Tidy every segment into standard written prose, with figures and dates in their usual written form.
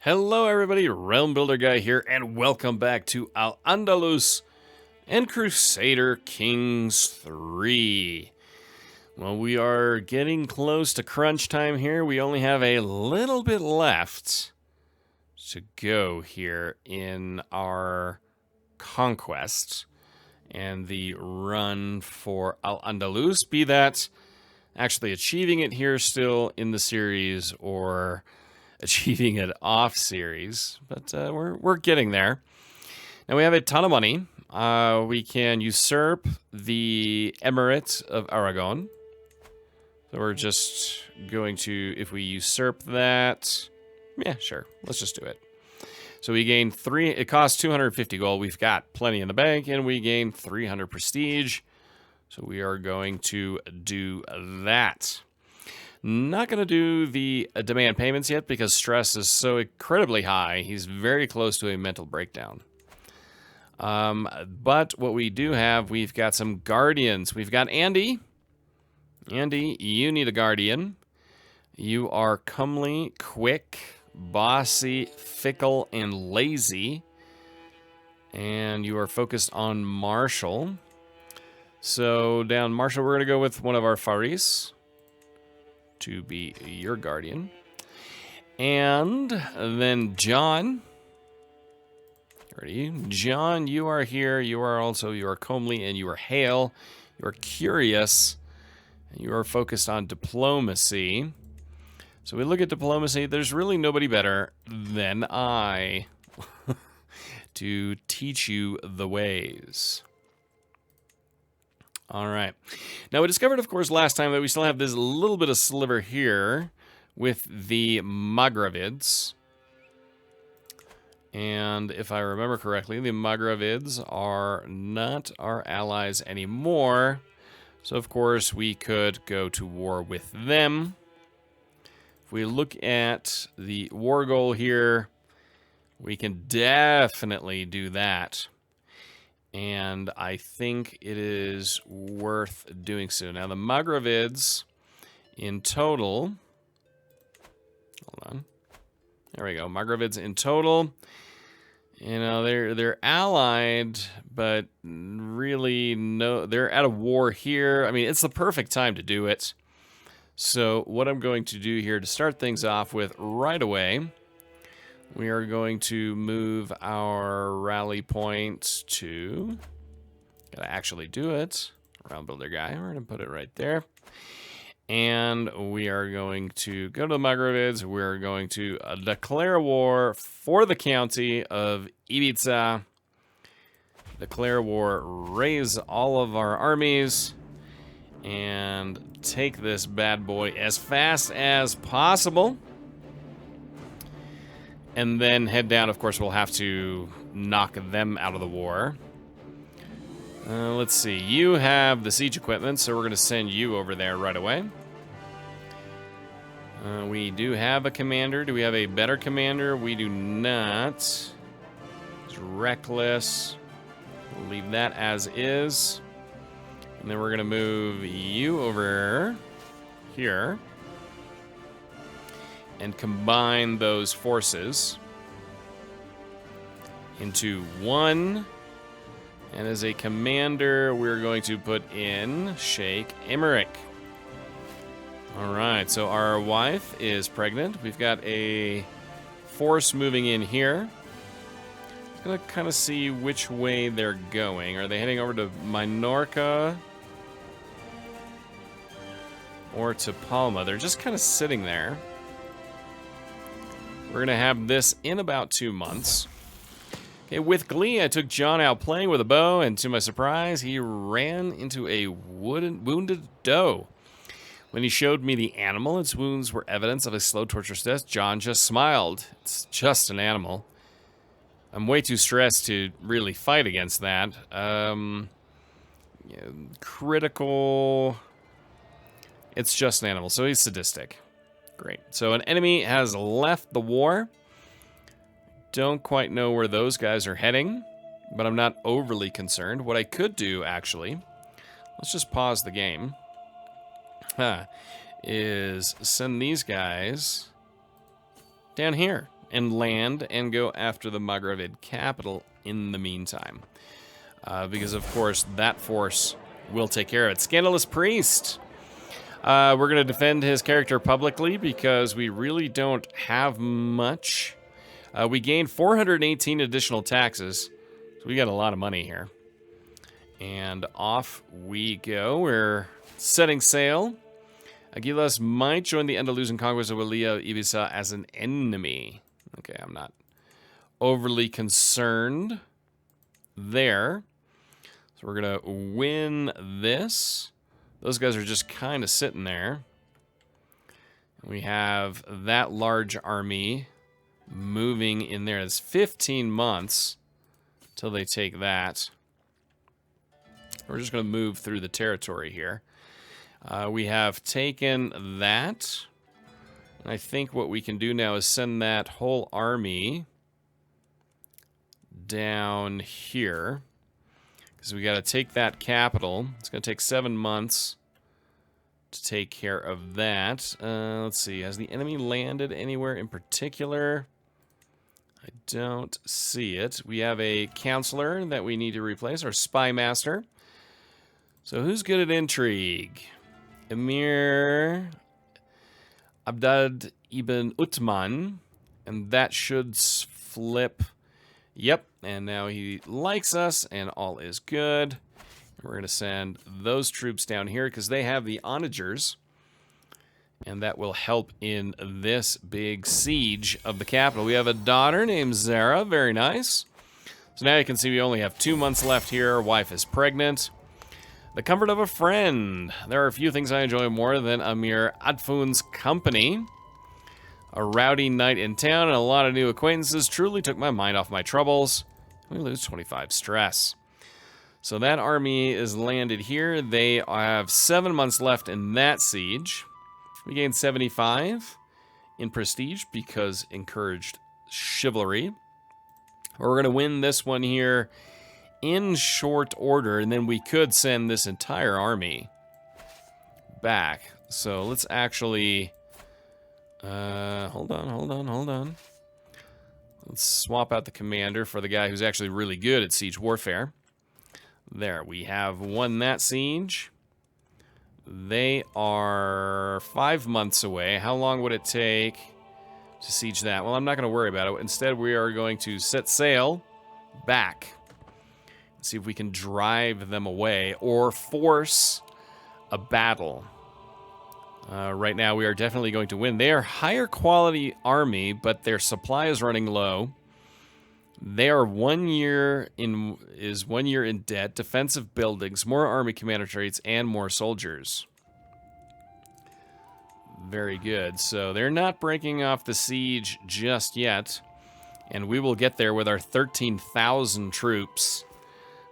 Hello everybody, Realm Builder Guy here, and welcome back to Al-Andalus and Crusader Kings 3. Well, we are getting close to crunch time here. We only have a little bit left to go here in our conquest and the run for Al-Andalus, be that actually achieving it here still in the series or achieving it off series, but we're getting there. Now we have a ton of money. We can usurp the Emirates of Aragon. So we're just going to, if we usurp that, yeah, sure, let's just do it. So we gain it costs 250 gold. We've got plenty in the bank, and we gain 300 prestige. So we are going to do that. Not going to do the demand payments yet because stress is so incredibly high. He's very close to a mental breakdown. But what we do have, we've got some guardians. We've got Andy. Andy, you need a guardian. You are comely, quick, bossy, fickle, and lazy. And you are focused on martial. So down martial, we're going to go with one of our Faris to be your guardian. And then John. Ready? John, you are here. You are comely and you are hale. You are curious. And you are focused on diplomacy. So we look at diplomacy. There's really nobody better than I to teach you the ways. All right. Now, we discovered, of course, last time that we still have this little bit of sliver here with the Maghravids. And if I remember correctly, the Maghravids are not our allies anymore. So, of course, we could go to war with them. If we look at the war goal here, we can definitely do that. And I think it is worth doing so. Now, the Maghravids in total... Hold on. There we go. Maghravids in total. You know, they're allied, but really no... They're at a war here. I mean, it's the perfect time to do it. So what I'm going to do here to start things off with right away... We are going to move our rally point to... Gotta actually do it. Round builder guy. We're going to put it right there. And we are going to go to the Maghravids. We're going to declare war for the county of Ibiza. Declare war, raise all of our armies, and take this bad boy as fast as possible. And then head down. Of course, we'll have to knock them out of the war. Let's see. You have the siege equipment, so we're going to send you over there right away. We do have a commander. Do we have a better commander? We do not. It's reckless. We'll leave that as is. And then we're going to move you over here. And combine those forces into one. And as a commander, we're going to put in Sheikh Emeric. All right, so our wife is pregnant. We've got a force moving in here. I'm going to kind of see which way they're going. Are they heading over to Minorca or to Palma? They're just kind of sitting there. We're going to have this in about 2 months. Okay, with glee, I took John out playing with a bow, and to my surprise, he ran into a wounded doe. When he showed me the animal, its wounds were evidence of a slow, torturous death. John just smiled. It's just an animal. I'm way too stressed to really fight against that. Critical... It's just an animal, so he's sadistic. Great. So an enemy has left the war. Don't quite know where those guys are heading, but I'm not overly concerned. What I could do, actually, let's just pause the game, is send these guys down here and land and go after the Maghravid capital in the meantime. Because, of course, that force will take care of it. Scandalous Priest. We're going to defend his character publicly because we really don't have much. We gained 418 additional taxes, so we got a lot of money here. And off we go. We're setting sail. Aguilas might join the Andalusian conquest of Walia Ibiza as an enemy. Okay, I'm not overly concerned there. So we're going to win this. Those guys are just kind of sitting there. We have that large army moving in there. It's 15 months till they take that. We're just going to move through the territory here. We have taken that. And I think what we can do now is send that whole army down here. Because we got to take that capital. It's going to take 7 months to take care of that. Let's see. Has the enemy landed anywhere in particular? I don't see it. We have a counselor that we need to replace, our spy master. So who's good at intrigue? Emir Abdad ibn Uthman. And that should flip. Yep. And now he likes us, and all is good. We're going to send those troops down here because they have the onagers. And that will help in this big siege of the capital. We have a daughter named Zara. Very nice. So now you can see we only have 2 months left here. Our wife is pregnant. The comfort of a friend. There are a few things I enjoy more than Amir Adfun's company. A rowdy night in town and a lot of new acquaintances truly took my mind off my troubles. We lose 25 stress. So that army is landed here. They have 7 months left in that siege. We gained 75 in prestige because encouraged chivalry. We're going to win this one here in short order, and then we could send this entire army back. So let's actually... hold on. Let's swap out the commander for the guy who's actually really good at siege warfare. There, we have won that siege. They are 5 months away. How long would it take to siege that? Well, I'm not going to worry about it. Instead, we are going to set sail back. See if we can drive them away or force a battle. Right now, we are definitely going to win. They are higher quality army, but their supply is running low. They are 1 year in debt, defensive buildings, more army commander traits, and more soldiers. Very good. So they're not breaking off the siege just yet, and we will get there with our 13,000 troops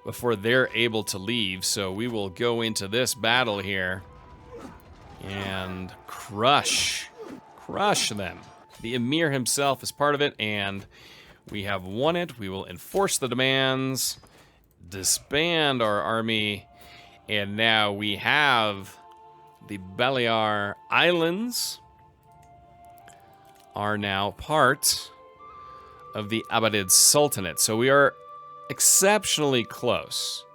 before they're able to leave. So we will go into this battle here and crush them. The Emir himself is part of it, and we have won it. We will enforce the demands, disband our army, and now we have the Balear Islands are now part of the Abbadid Sultanate. So we are exceptionally close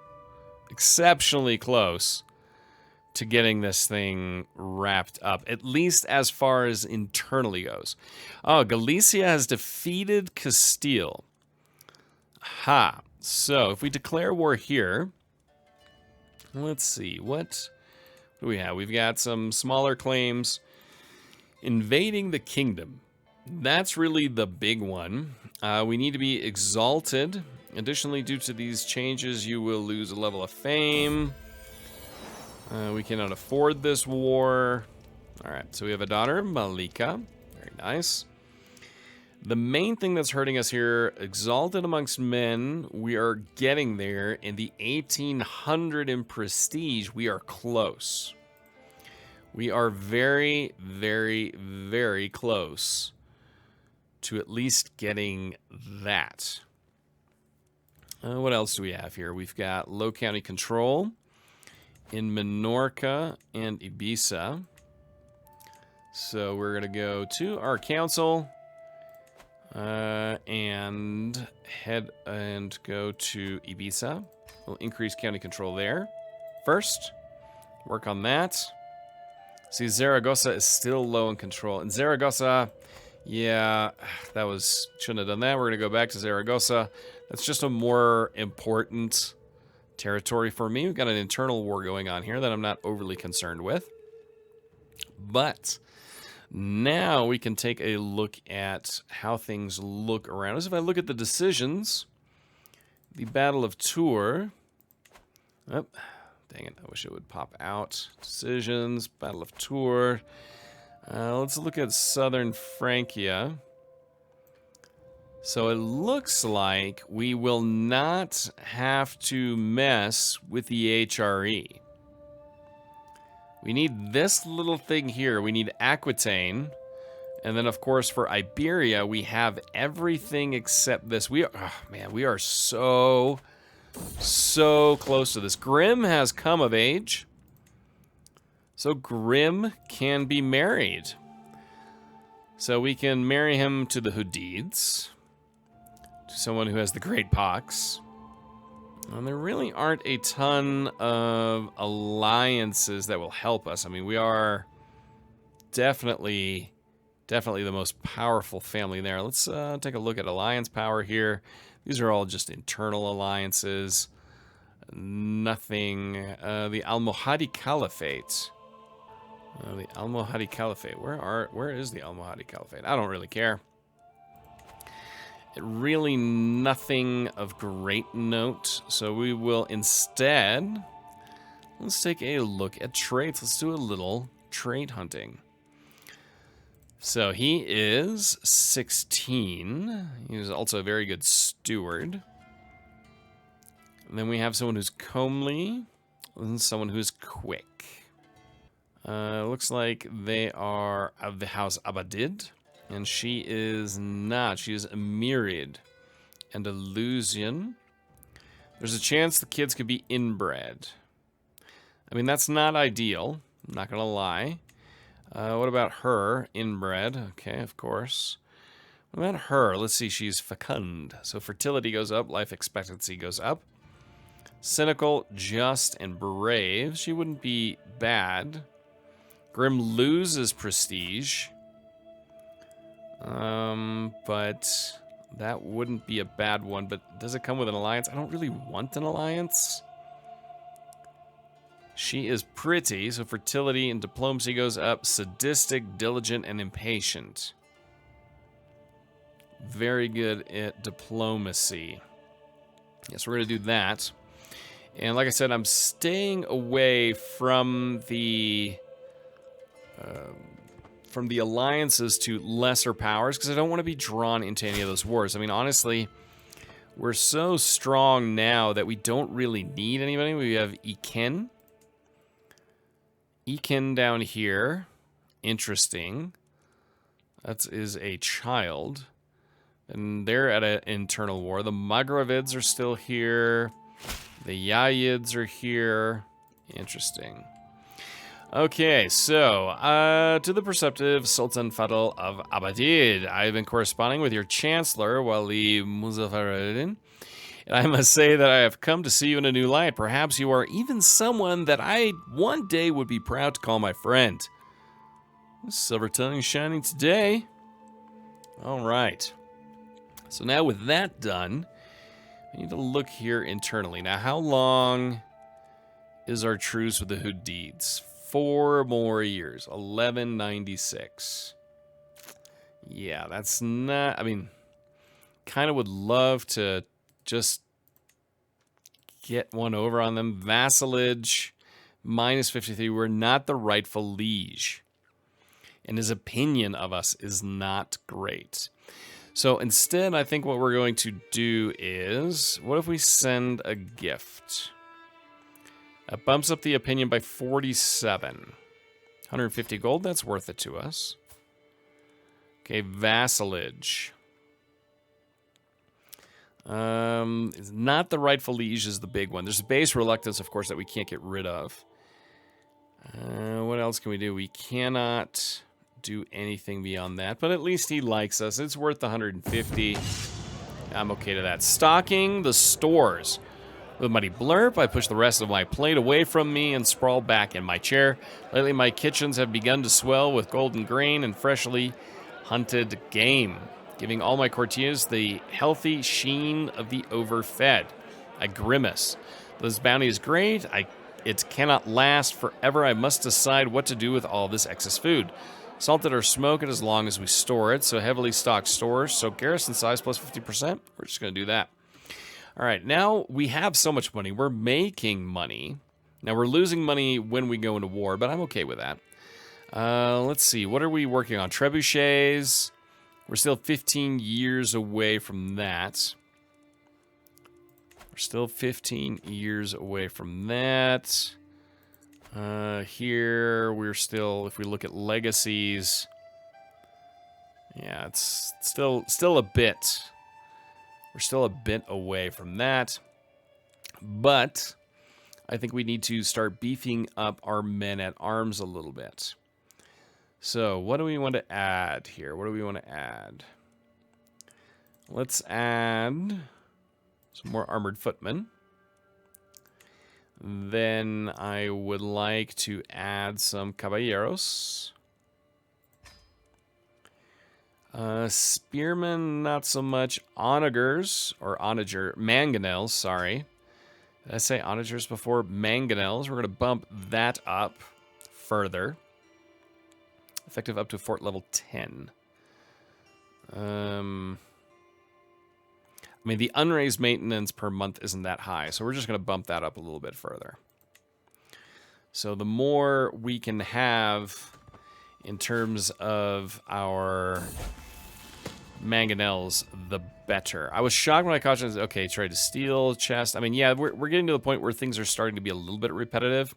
to getting this thing wrapped up, at least as far as internally goes. Oh, Galicia has defeated Castile. Ha. So, if we declare war here, let's see, what do we have? We've got some smaller claims. Invading the kingdom. That's really the big one. We need to be exalted. Additionally, due to these changes, you will lose a level of fame. We cannot afford this war. All right, so we have a daughter, Malika. Very nice. The main thing that's hurting us here, exalted amongst men, we are getting there. In the 1800 in prestige, we are close. We are very, very, very close to at least getting that. What else do we have here? We've got low county control in Menorca and Ibiza. So we're going to go to our council. And head and go to Ibiza. We'll increase county control there first. Work on that. See, Zaragoza is still low in control. And Zaragoza, yeah, shouldn't have done that. We're going to go back to Zaragoza. That's just a more important territory for me. We've got an internal war going on here that I'm not overly concerned with. But now we can take a look at how things look around us. If I look at the decisions, the Battle of Tours. Oh, dang it, I wish it would pop out. Decisions, Battle of Tours. Let's look at southern Frankia. So it looks like we will not have to mess with the HRE. We need this little thing here. We need Aquitaine. And then, of course, for Iberia, we have everything except this. We are so close to this. Grimm has come of age. So Grimm can be married. So we can marry him to the Hudids, to someone who has the Great Pox. And there really aren't a ton of alliances that will help us. I mean, we are definitely the most powerful family there. Let's take a look at alliance power here. These are all just internal alliances. Nothing. The Almohadi Caliphate. The Almohadi Caliphate. Where is the Almohadi Caliphate? I don't really care. Really nothing of great note. So we will instead, let's take a look at traits. Let's do a little trait hunting. So he is 16. He's also a very good steward. And then we have someone who's comely and someone who's quick. Looks like they are of the house Abbadid. And she is not. She is a Emirate and Illusion. There's a chance the kids could be inbred. I mean, that's not ideal. I'm not going to lie. What about her? Inbred. Okay, of course. What about her? Let's see. She's fecund. So fertility goes up. Life expectancy goes up. Cynical, just, and brave. She wouldn't be bad. Grimm loses prestige. But that wouldn't be a bad one. But does it come with an alliance? I don't really want an alliance. She is pretty, so fertility and diplomacy goes up. Sadistic, diligent, and impatient. Very good at diplomacy. Yes, we're going to do that. And like I said, I'm staying away from the alliances to lesser powers because I don't want to be drawn into any of those wars. I mean, honestly, we're so strong now that we don't really need anybody. We have Iken. Iken down here. Interesting. That is a child. And they're at an internal war. The Maghravids are still here. The Yayids are here. Interesting. Okay, so, to the perceptive Sultan Fadl of Abbadid. I've been corresponding with your Chancellor, Wali Muzaffaruddin, and I must say that I have come to see you in a new light. Perhaps you are even someone that I one day would be proud to call my friend. The silver tongue is shining today. All right. So now with that done, we need to look here internally. Now, how long is our truce with the Hudids? 4 more years. 1196. Yeah, that's not... I mean, kind of would love to just get one over on them. Vassalage, minus 53. We're not the rightful liege. And his opinion of us is not great. So instead, I think what we're going to do is... What if we send a gift? It bumps up the opinion by 47. 150 gold, that's worth it to us. Okay, vassalage. It's not the rightful liege is the big one. There's a base reluctance, of course, that we can't get rid of. What else can we do? We cannot do anything beyond that, but at least he likes us. It's worth 150. I'm okay to that. Stocking the stores. With a mighty blurp, I push the rest of my plate away from me and sprawl back in my chair. Lately, my kitchens have begun to swell with golden grain and freshly hunted game, giving all my courtiers the healthy sheen of the overfed. I grimace. This bounty is great. It cannot last forever. I must decide what to do with all this excess food. Salt it or smoke it as long as we store it. So heavily stocked stores. So garrison size plus 50%. We're just going to do that. All right, now we have so much money. We're making money. Now, we're losing money when we go into war, but I'm okay with that. Let's see. What are we working on? Trebuchets. We're still 15 years away from that. We're still 15 years away from that. Here, we're still, if we look at legacies, yeah, it's still a bit. We're still a bit away from that, but I think we need to start beefing up our men-at-arms a little bit. So what do we want to add here? What do we want to add? Let's add some more armored footmen. Then I would like to add some caballeros. Spearmen, not so much. Onagers, or mangonels, sorry. Did I say onagers before? Mangonels. We're going to bump that up further. Effective up to fort level 10. I mean, the unraised maintenance per month isn't that high, so we're just going to bump that up a little bit further. So the more we can have in terms of our mangonels, the better. I was shocked when I caught it. Okay, trade to steel, chest. I mean, yeah, we're getting to the point where things are starting to be a little bit repetitive.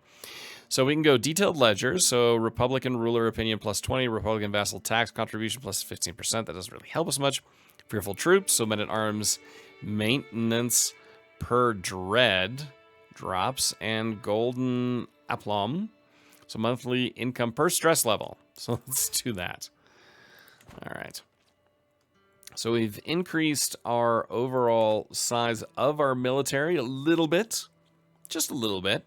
So we can go detailed ledgers. So Republican ruler opinion plus 20, Republican vassal tax contribution plus 15%. That doesn't really help us much. Fearful troops, so men-at-arms maintenance per dread drops, and golden aplomb. So monthly income per stress level. So let's do that. All right. So we've increased our overall size of our military a little bit. Just a little bit.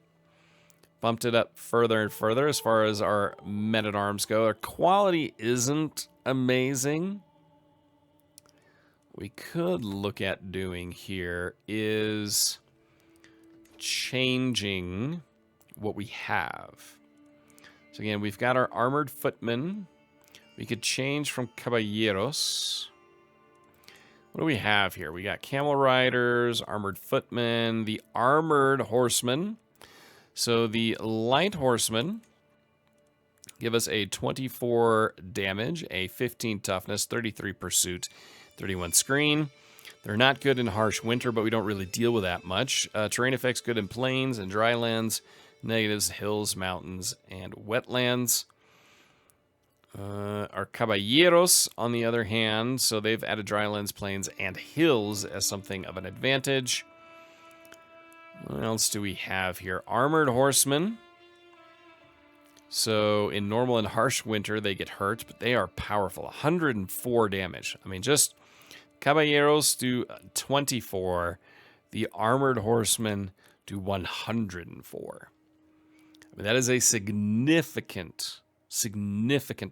Bumped it up further and further as far as our men-at-arms go. Our quality isn't amazing. What we could look at doing here is changing what we have. So again, we've got our armored footmen. We could change from caballeros. What do we have here? We got camel riders, armored footmen, the armored horsemen. So the light horsemen give us a 24 damage, a 15 toughness, 33 pursuit, 31 screen. They're not good in harsh winter, but we don't really deal with that much. Terrain effects good in plains and dry lands. Negatives, hills, mountains, and wetlands. Our caballeros, on the other hand, so they've added drylands, plains, and hills as something of an advantage. What else do we have here? Armored horsemen. So in normal and harsh winter, they get hurt, but they are powerful. 104 damage. I mean, just caballeros do 24. The armored horsemen do 104. I mean, that is a significant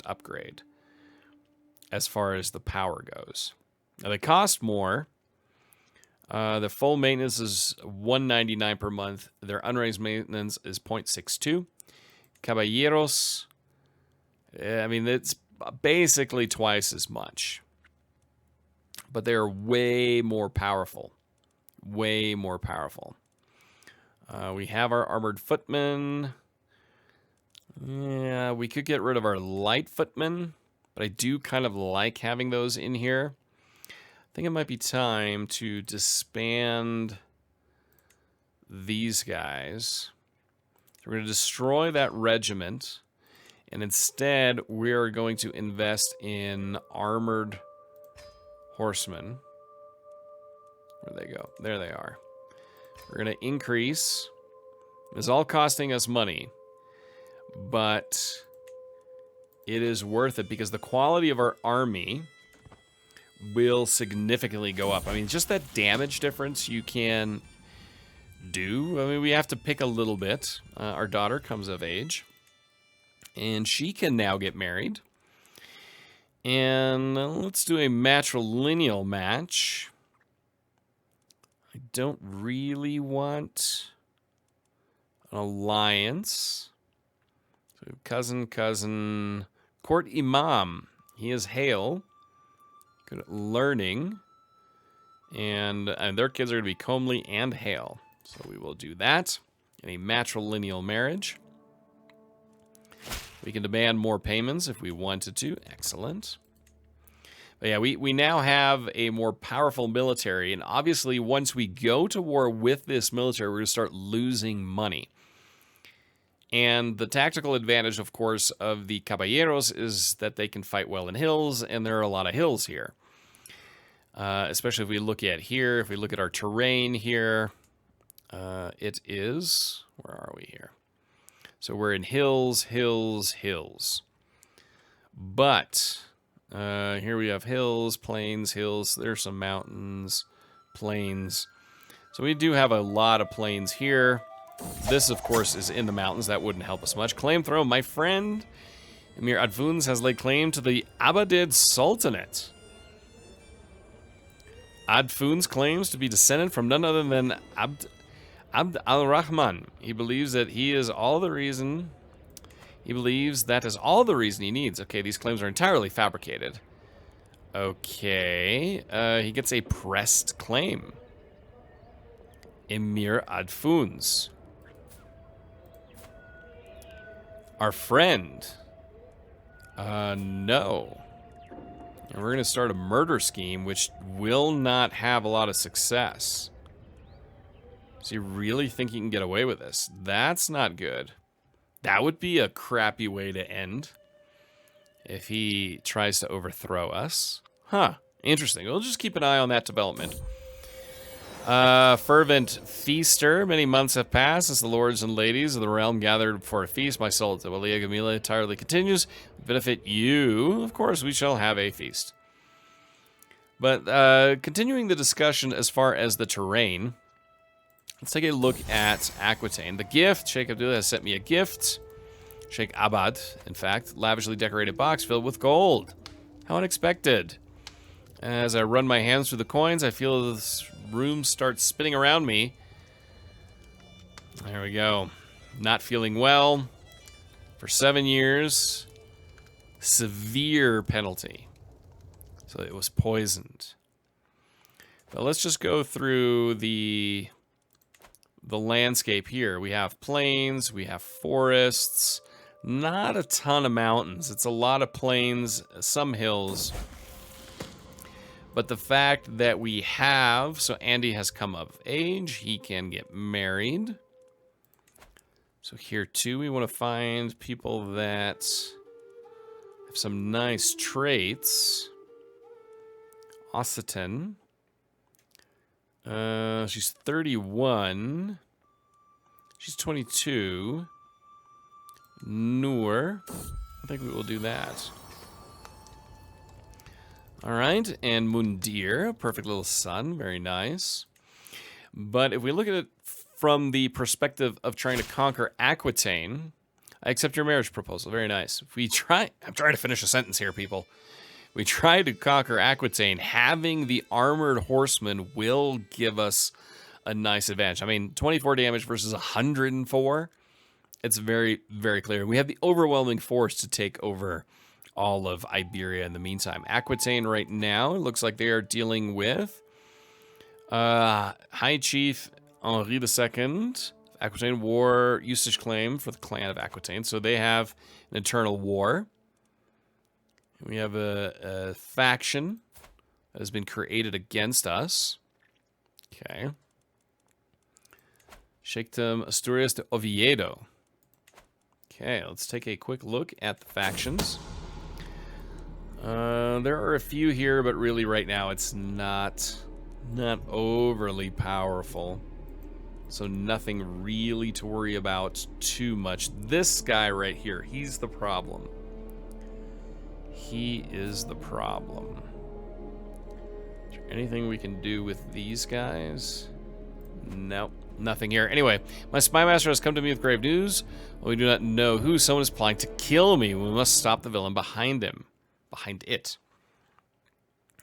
upgrade as far as the power goes. Now, they cost more. The full maintenance is $199 per month. Their unraised maintenance is 0.62. Caballeros, I mean, it's basically twice as much. But they're way more powerful. Way more powerful. We have our armored footmen. Yeah, we could get rid of our light footmen, but I do kind of like having those in here. I think it might be time to disband these guys. So we're going to destroy that regiment, and instead we are going to invest in armored horsemen. Where'd they go? There they are. We're going to increase. It's all costing us money. But it is worth it because the quality of our army will significantly go up. I mean, just that damage difference you can do. I mean, we have to pick a little bit. Our daughter comes of age, and she can now get married. And let's do a matrilineal match. I don't really want an alliance. So cousin, court imam. He is Hale. Good at learning. And their kids are going to be Comely and Hale. So we will do that in a matrilineal marriage. We can demand more payments if we wanted to. Excellent. But yeah, we now have a more powerful military. And obviously, once we go to war with this military, we're going to start losing money. And the tactical advantage, of course, of the caballeros is that they can fight well in hills. And there are a lot of hills here. Especially if we look at here. If we look at our terrain here. It is... Where are we here? So we're in hills. But here we have hills, plains, hills. There's some mountains, plains. So we do have a lot of plains here. This, of course, is in the mountains. That wouldn't help us much. Claim throne. My friend Emir Adfuns has laid claim to the Abbadid Sultanate. Adfuns claims to be descended from none other than Abd al-Rahman. He believes that he is all the reason. He believes that is all the reason he needs. Okay, these claims are entirely fabricated. Okay, he gets a pressed claim. Emir Adfuns. Our friend. No. And we're going to start a murder scheme, which will not have a lot of success. Does he really think he can get away with this? That's not good. That would be a crappy way to end if he tries to overthrow us. Huh. Interesting. We'll just keep an eye on that development. Fervent feaster. Many months have passed as the lords and ladies of the realm gathered for a feast. My soul to Walia Gamila entirely continues. Benefit you. Of course, we shall have a feast. But continuing the discussion as far as the terrain, let's take a look at Aquitaine. The gift. Sheikh Abdullah has sent me a gift. Sheikh Abad, in fact. Lavishly decorated box filled with gold. How unexpected. As I run my hands through the coins, I feel this room start spinning around me. There we go. Not feeling well. For 7 years. Severe penalty. So it was poisoned. But let's just go through the landscape here. We have plains, we have forests, not a ton of mountains. It's a lot of plains, some hills. But the fact that we have, so Andy has come of age, he can get married. So here too, we want to find people that have some nice traits. Occitan. She's 31. She's 22. Noor. I think we will do that. All right, and Mundir, perfect little son, very nice. But if we look at it from the perspective of trying to conquer Aquitaine, I accept your marriage proposal, very nice. If we try, I'm trying to finish a sentence here, people. We try to conquer Aquitaine, having the armored horsemen will give us a nice advantage. I mean, 24 damage versus 104, it's very, very clear. We have the overwhelming force to take over all of Iberia in the meantime. Aquitaine right now, it looks like they are dealing with High Chief Henri II. Aquitaine war usage claim for the clan of Aquitaine. So they have an eternal war. We have a faction that has been created against us. Okay. Sheikhdom Asturias de Oviedo. Okay, let's take a quick look at the factions. There are a few here, but really right now it's not overly powerful. So nothing really to worry about too much. This guy right here, he's the problem. he is the problem. Is there anything we can do with these guys? Nope, nothing here. Anyway, my spy master has come to me with grave news. Well, we do not know who. Someone is plotting to kill me. We must stop the villain behind him. Behind it.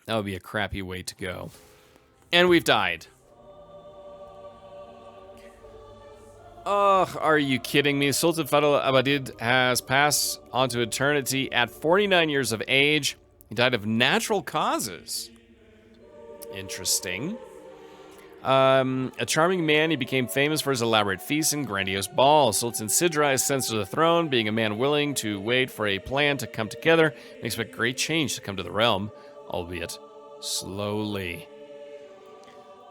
That would be a crappy way to go. And we've died. Ugh, are you kidding me? Sultan Fadl Abbadid has passed on to eternity at 49 years of age. He died of natural causes. Interesting. A charming man, he became famous for his elaborate feasts and grandiose balls. Sultan Sidra is sentenced to the throne, being a man willing to wait for a plan to come together and expect great change to come to the realm, albeit slowly.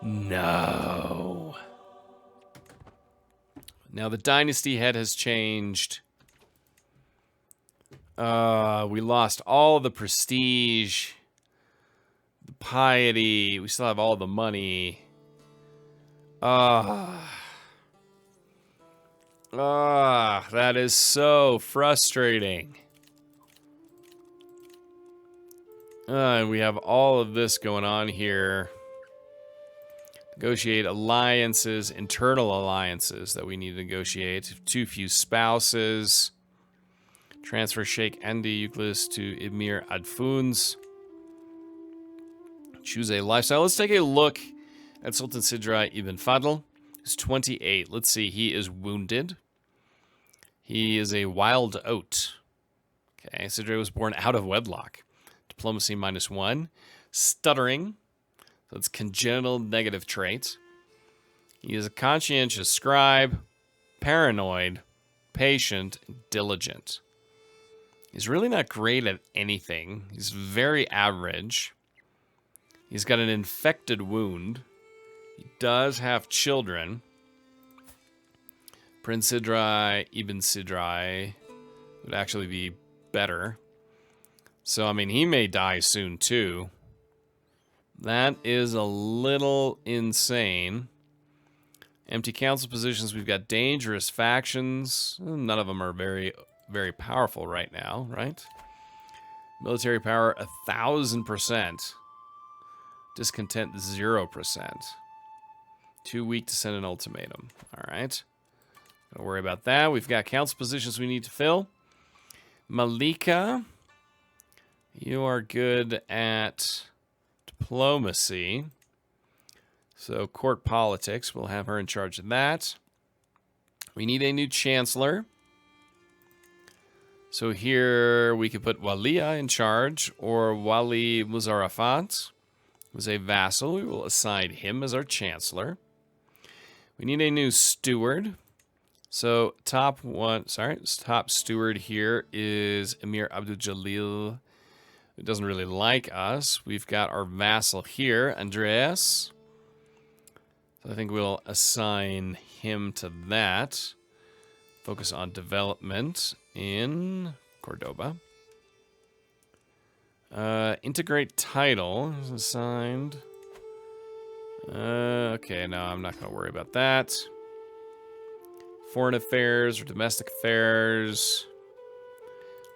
No. Now the dynasty head has changed. We lost all the prestige, the piety. We still have all the money. That is so frustrating. And we have all of this going on here. Negotiate alliances, internal alliances that we need to negotiate. Too few spouses. Transfer Sheikh Andy Euclid to Emir Adfuns. Choose a lifestyle. Let's take a look at Sultan Sidra ibn Fadl. He's 28. Let's see. He is wounded. He is a wild oat. Okay. Sidra was born out of wedlock. Diplomacy -1. Stuttering. So it's congenital negative traits. He is a conscientious scribe, paranoid, patient, diligent. He's really not great at anything. He's very average. He's got an infected wound. He does have children. Prince Sidrai, Ibn Sidrai would actually be better. So, I mean, he may die soon, too. That is a little insane. Empty council positions. We've got dangerous factions. None of them are very, very powerful right now, right? Military power, 1,000%. Discontent, 0%. Too weak to send an ultimatum. All right. Don't worry about that. We've got council positions we need to fill. Malika, you are good at diplomacy. So court politics, we'll have her in charge of that. We need a new chancellor. So here we could put Waliya in charge, or Wali Muzarafat was a vassal. We will assign him as our chancellor. We need a new steward. So top steward here is Emir Abdul Jalil. It doesn't really like us. We've got our vassal here, Andreas. So I think we'll assign him to that. Focus on development in Cordoba. Integrate title is assigned. Okay, no, I'm not going to worry about that. Foreign affairs or domestic affairs.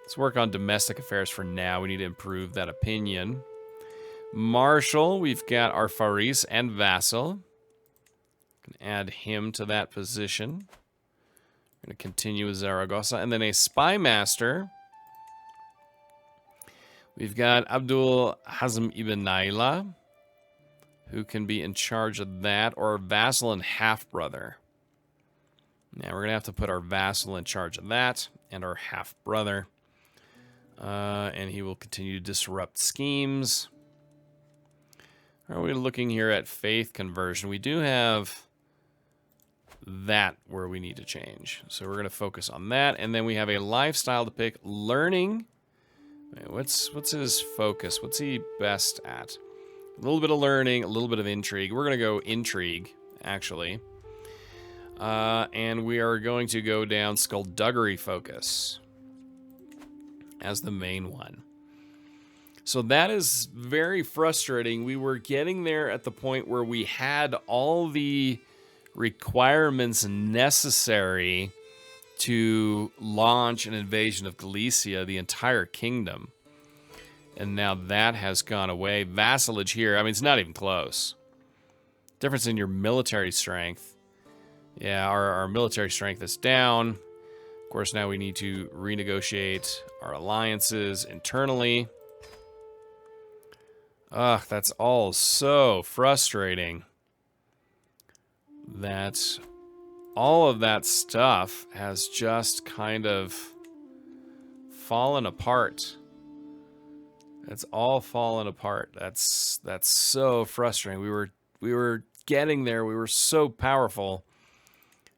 Let's work on domestic affairs for now. We need to improve that opinion. Marshal, we've got our Faris and vassal. Can add him to that position. We're going to continue with Zaragoza. And then a spy master. We've got Abdul Hazm ibn Naila, who can be in charge of that, or vassal and half-brother. Now we're going to have to put our vassal in charge of that, and our half-brother. And he will continue to disrupt schemes. Are we looking here at faith conversion? We do have that where we need to change. So we're going to focus on that. And then we have a lifestyle to pick. Learning. Wait, what's his focus? What's he best at? A little bit of learning, a little bit of intrigue. We're going to go intrigue, actually. And we are going to go down skullduggery focus as the main one. So that is very frustrating. We were getting there at the point where we had all the requirements necessary to launch an invasion of Galicia, the entire kingdom. And now that has gone away. Vassalage here. I mean, it's not even close. Difference in your military strength. Yeah, our military strength is down. Of course, now we need to renegotiate our alliances internally. Ugh, that's all so frustrating. That all of that stuff has just kind of fallen apart. It's all fallen apart. That's so frustrating. We were getting there. We were so powerful.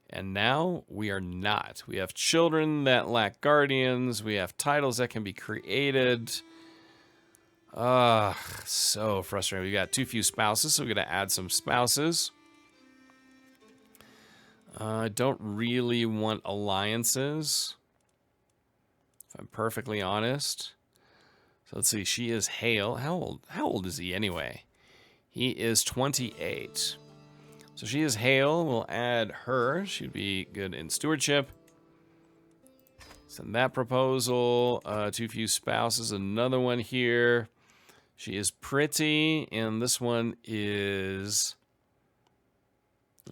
And now we are not. We have children that lack guardians. We have titles that can be created. So frustrating. We got too few spouses, so we're going to add some spouses. I don't really want alliances, if I'm perfectly honest. So let's see. She is Hale. How old is he anyway? He is 28. So she is Hale. We'll add her. She'd be good in stewardship. Send that proposal. Too few spouses. Another one here. She is pretty, and this one is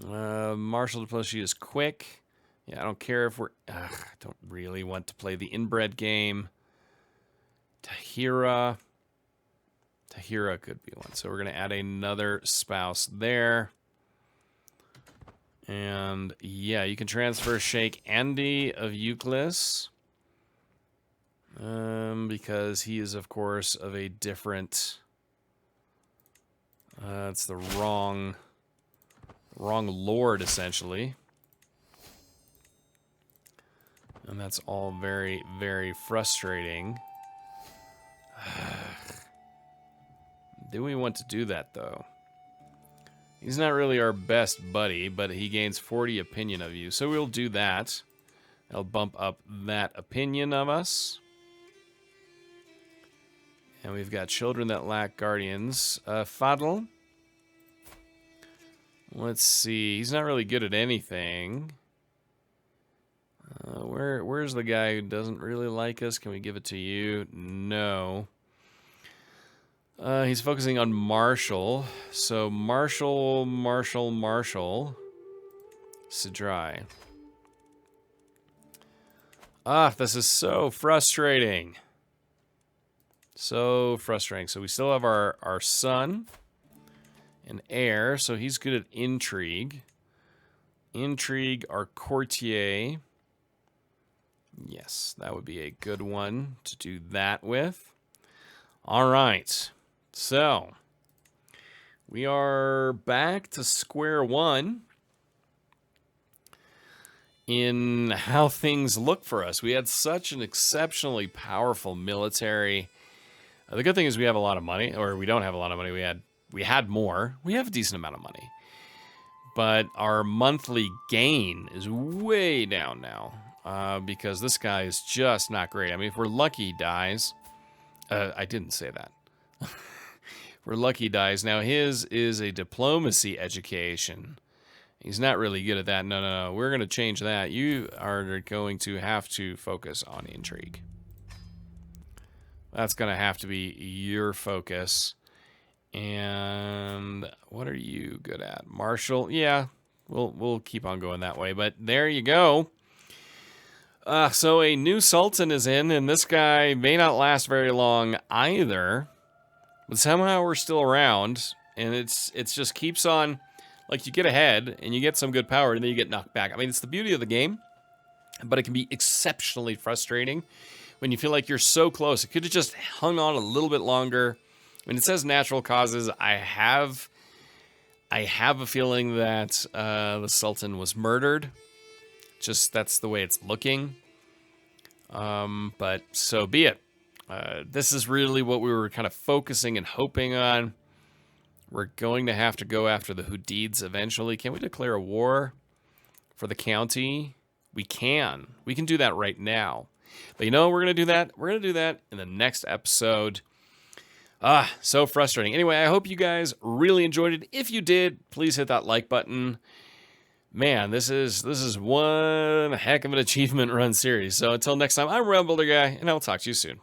martial diplomacy. She is quick. Yeah, I don't care if we're... I don't really want to play the inbred game. Tahira could be one. So we're going to add another spouse there. And yeah, you can transfer Sheikh Andy of Euclid. Because he is, of course, of a different... it's the wrong lord, essentially. And that's all very, very frustrating. Do we want to do that, though? He's not really our best buddy, but he gains 40 opinion of you. So we'll do that. I'll bump up that opinion of us. And we've got children that lack guardians. Fadl. Let's see. He's not really good at anything. Where's the guy who doesn't really like us? Can we give it to you? No. He's focusing on Marshall. So Marshall. Sidrai. This is so frustrating. So frustrating. So we still have our son and heir. So he's good at intrigue. Intrigue, our courtier. Yes, that would be a good one to do that with. All right. So we are back to square one in how things look for us. We had such an exceptionally powerful military. The good thing is we have a lot of money, or we don't have a lot of money. We had more. We have a decent amount of money. But our monthly gain is way down now because this guy is just not great. I mean, if we're lucky, he dies. I didn't say that. If we're lucky, he dies. Now, his is a diplomacy education. He's not really good at that. No. We're going to change that. You are going to have to focus on intrigue. That's going to have to be your focus. And what are you good at? Marshall? Yeah, we'll keep on going that way. But there you go. So a new sultan is in, and this guy may not last very long either. But somehow we're still around, and it's just keeps on. Like, you get ahead, and you get some good power, and then you get knocked back. I mean, it's the beauty of the game, but it can be exceptionally frustrating when you feel like you're so close. It could have just hung on a little bit longer. When it says natural causes, I have a feeling that the Sultan was murdered. Just that's the way it's looking. But so be it. This is really what we were kind of focusing and hoping on. We're going to have to go after the Hudids eventually. Can we declare a war for the county? We can. We can do that right now. But you know, we're going to do that. We're going to do that in the next episode. So frustrating. Anyway, I hope you guys really enjoyed it. If you did, please hit that like button. Man, this is one heck of an achievement run series. So until next time, I'm Realm Builder Guy, and I'll talk to you soon.